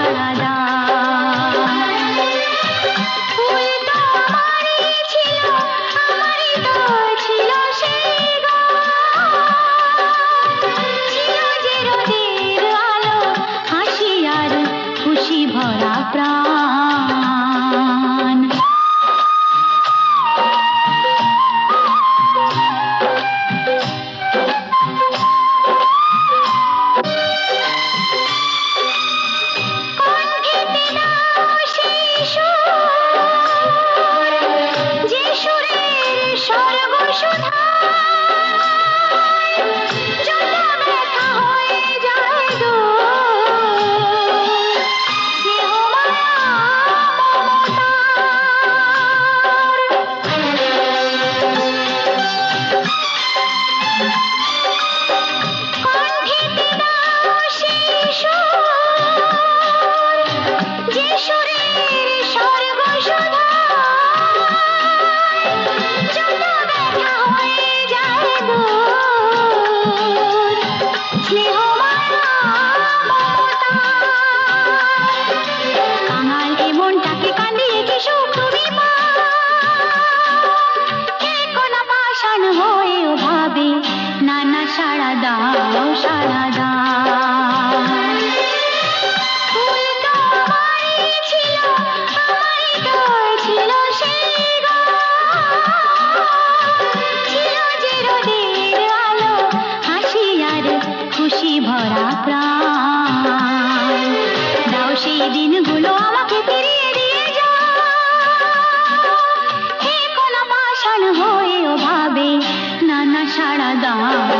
সাড়া দাও। ফুলটা আমারই ছিল, আমারই তো ছিল সেই গান। ছিল যে রোদের আলো, হাসি আর খুশি ভরা প্রাণ। কণ্ঠেতে নাও সেই সুর, যে সুরের স্বর্গ সুধায়। যত ব্যথা হয়ে যায় দূর, স্নেহ মায়া কণ্ঠেতে নাও সেই সুর, যে সুরের স্বর্গ সুধায়। যত ব্যথা হয়ে যায় দূর, স্নেহ মায়া কাঙাল এ মনটাকে কাঁদিয়ে কি সুখ তুমি কে কোনা পাষাণ হয়েও ভাবে, নানা সাড়া দাও সাড়া দাও। ফুলটা আমারই ছিল, আমারই তো ছিল সেই গান। ছিল যে রোদের আলো, হাসি আর খুশি ভরা প্রাণ। দাও সেই দিনগুলো আমাকে ফিরিয়ে দিয়ে যাও, হে কোনা পাষাণ হয়েও ভাবে, নানা সাড়া দাও